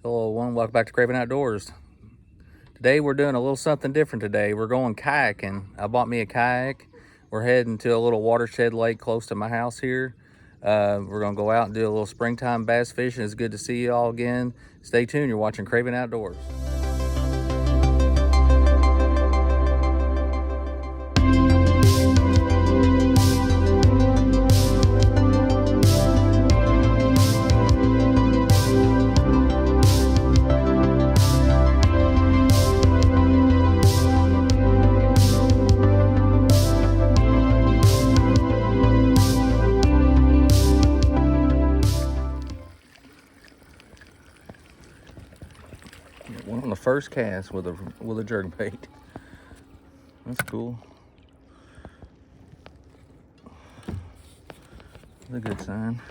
Hello, everyone. Welcome back to Craven Outdoors. Today we're doing a little something different today. We're going kayaking. I bought me a kayak. We're heading to a little watershed lake close to my house here. We're going to go out and do a little springtime bass fishing. It's good to see you all again. Stay tuned. You're watching Craven Outdoors. One on the first cast with a jerk bait. That's cool. That's a good sign.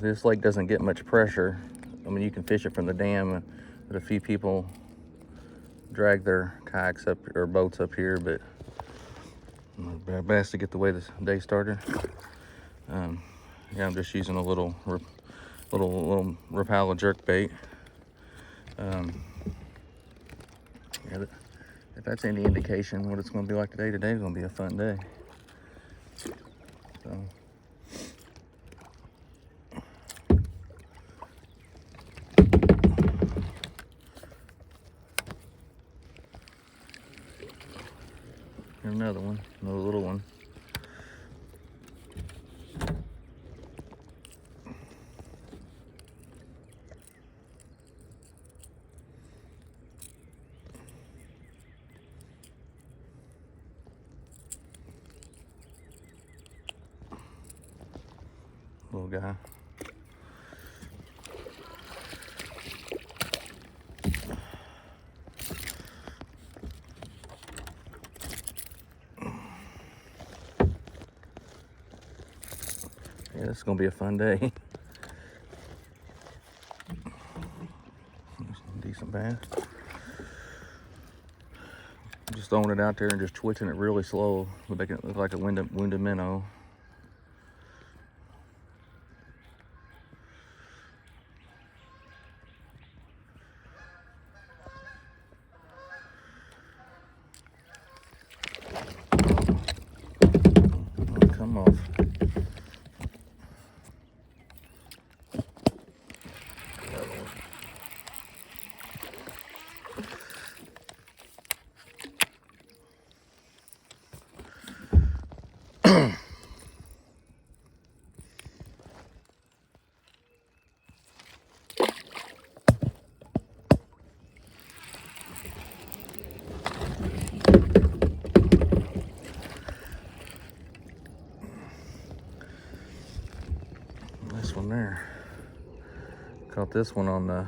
This lake doesn't get much pressure. I mean, you can fish it from the dam, but a few people drag their kayaks up or boats up here, but best to get the way this day started. Yeah, I'm just using a little Rapala jerk bait. Yeah, if that's any indication what it's going to be like today, today's going to be a fun day. So. Here's another one, another little one. Little guy. Yeah, this is gonna be a fun day. Decent bass. Just throwing it out there and just twitching it really slow, making it look like a wounded minnow. Come off. This one there. Caught this one on the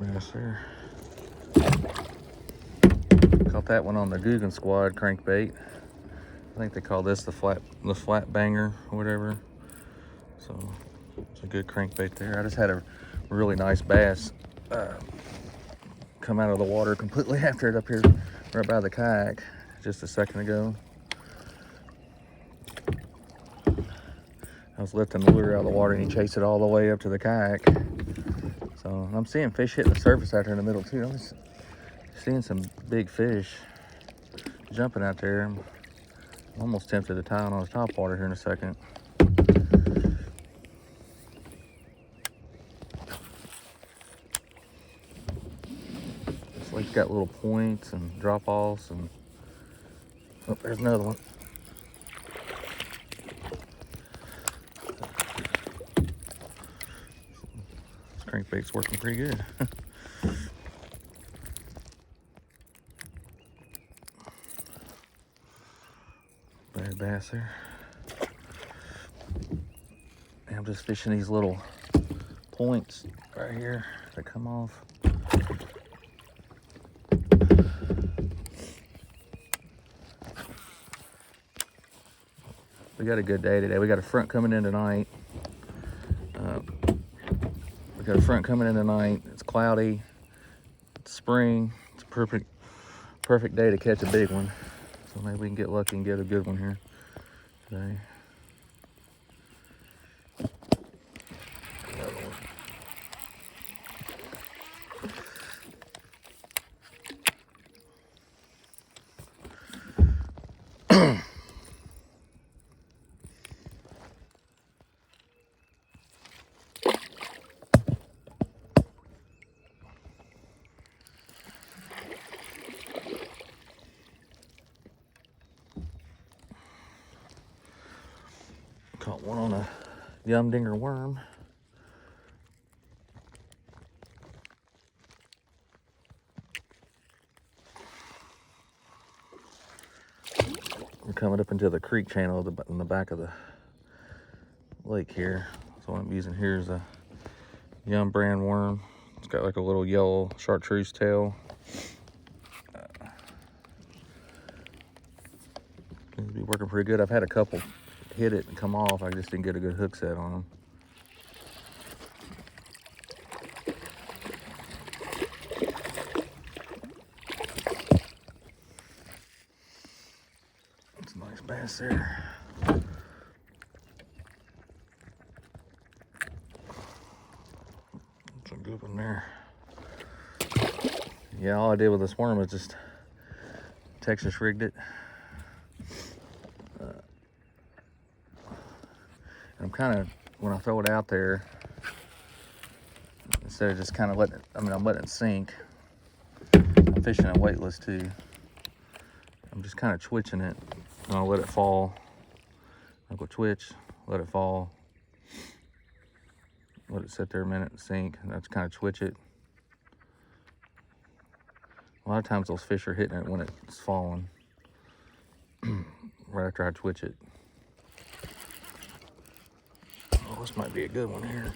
bass there. Caught that one on the Googan Squad crankbait. I think they call this the flat banger or whatever. So it's a good crankbait there. I just had a really nice bass come out of the water completely after it up here right by the kayak just a second ago. I was lifting the lure out of the water and he chased it all the way up to the kayak. So I'm seeing fish hitting the surface out there in the middle too. I'm just seeing some big fish jumping out there. I'm almost tempted to tie on his top water here in a second. This lake's got little points and drop-offs and oh, there's another one. This crankbait's working pretty good. Bad bass there. And I'm just fishing these little points right here that come off. We got a good day today. We got a front coming in tonight. We got a front coming in tonight. It's cloudy. It's spring. It's a perfect day to catch a big one. So maybe we can get lucky and get a good one here today. Yumdinger worm. We're coming up into the creek channel in the back of the lake here. So what I'm using here is a Yum brand worm. It's got like a little yellow chartreuse tail. Seems to be working pretty good. I've had a couple hit it and come off. I just didn't get a good hook set on them. That's a nice bass there. That's a good one there. Yeah, all I did with this worm was just Texas rigged it. I'm kind of, when I throw it out there, instead of just kind of letting it, I'm letting it sink. I'm fishing a weightless too. I'm just kind of twitching it, and I'll let it fall. I'll go twitch, let it fall, let it sit there a minute and sink, and that's kind of twitch it. A lot of times those fish are hitting it when it's falling, right after I twitch it. Oh, this might be a good one here.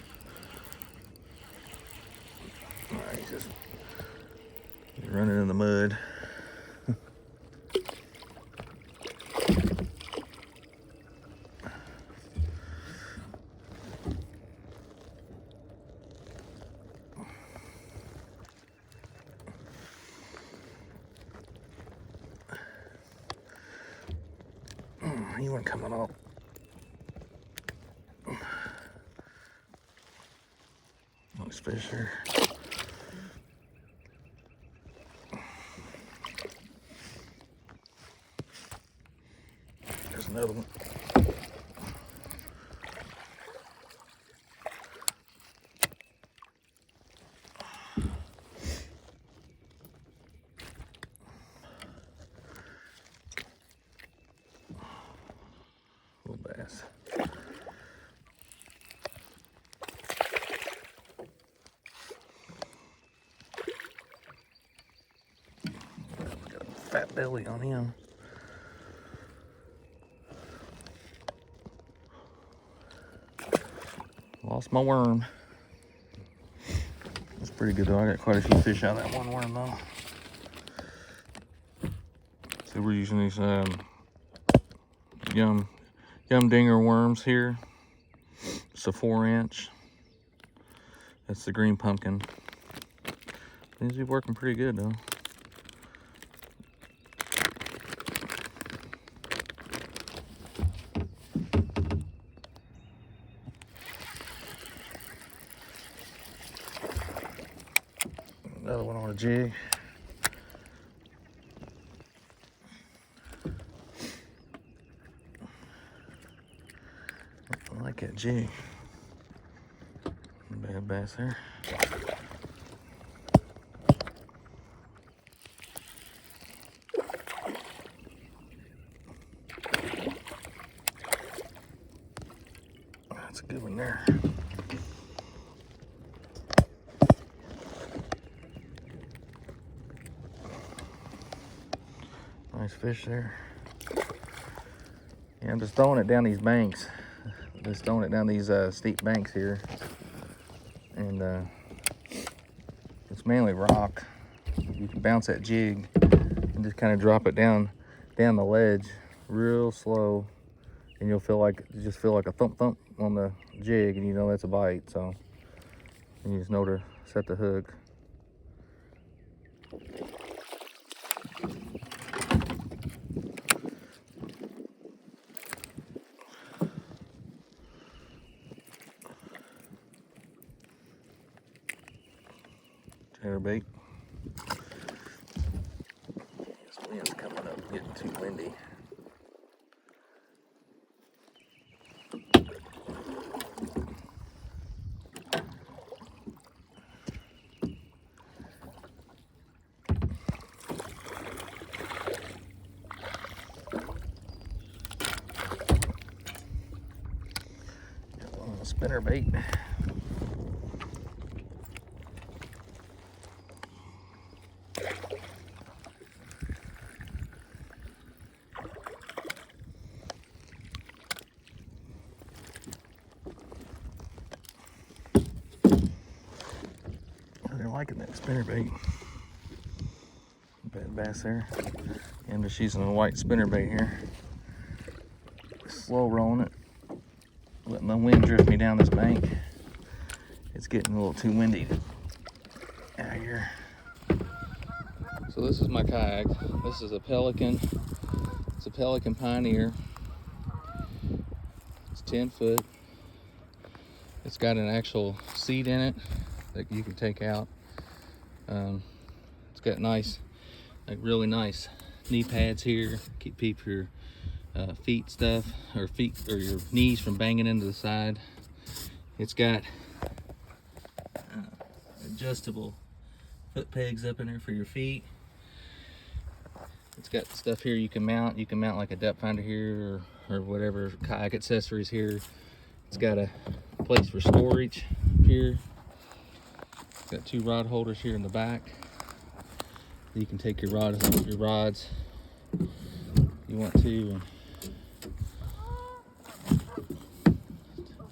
All right, just running in the mud. He wasn't coming off. Nice fish here. There's another one. Little bass. Got a fat belly on him. Lost my worm. That's pretty good though. I got quite a few fish out of that one worm though. So we're using these Yumdinger worms here. It's a 4-inch. That's the green pumpkin. Seems to be working pretty good though. Another one on a jig. I like that jig. Bad bass there. That's a good one there. Nice fish there. Yeah, I'm just throwing it down these banks. Just throwing it down these steep banks here. And it's mainly rock. You can bounce that jig and just kind of drop it down the ledge real slow. And you'll just feel like a thump thump on the jig, and you know that's a bite. So and you just know to set the hook. Bait. This wind's coming up, getting too windy. spinner bait. They're liking that spinner bait. Bad bass there. I'm just using a white spinner bait here. Slow rolling it, letting the wind drift me down this bank. It's getting a little too windy out here. So this is my kayak. This is a Pelican. It's a Pelican Pioneer. It's 10 foot. It's got an actual seat in it that you can take out. It's got nice, like really nice knee pads here. Keep your feet stuff, or your knees from banging into the side. It's got adjustable foot pegs up in there for your feet. It's got stuff here you can mount. You can mount like a depth finder here, or whatever kayak accessories here. It's got a place for storage up here. It's got 2 rod holders here in the back. You can take your rods you want to, and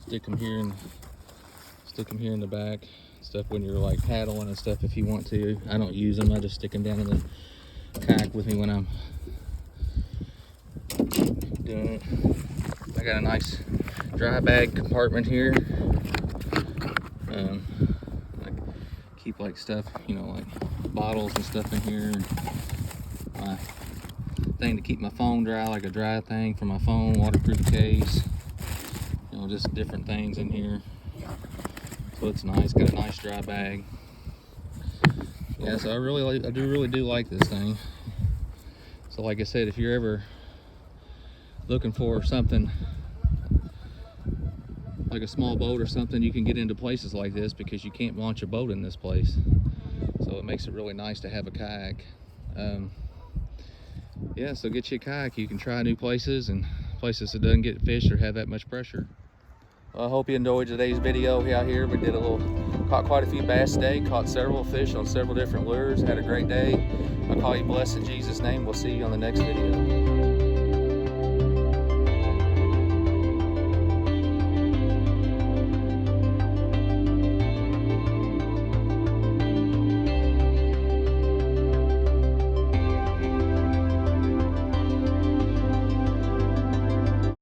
stick them here in the back. Stuff when you're like paddling and stuff if you want to. I don't use them. I just stick them down in the kayak with me when I'm doing it. I got a nice dry bag compartment here. Like keep like stuff, you know, like bottles and stuff in here. And my thing to keep my phone dry, like a dry thing for my phone, waterproof case. You know, just different things in here. So it's nice. Got a nice dry bag. Yeah, so I do really like this thing. So like I said, if you're ever looking for something like a small boat or something, you can get into places like this because you can't launch a boat in this place. So it makes it really nice to have a kayak. Yeah, so get you a kayak. You can try new places and places that doesn't get fished or have that much pressure. Well, I hope you enjoyed today's video out here. We caught quite a few bass today, caught several fish on several different lures, had a great day. I'll call you blessed in Jesus' name. We'll see you on the next video.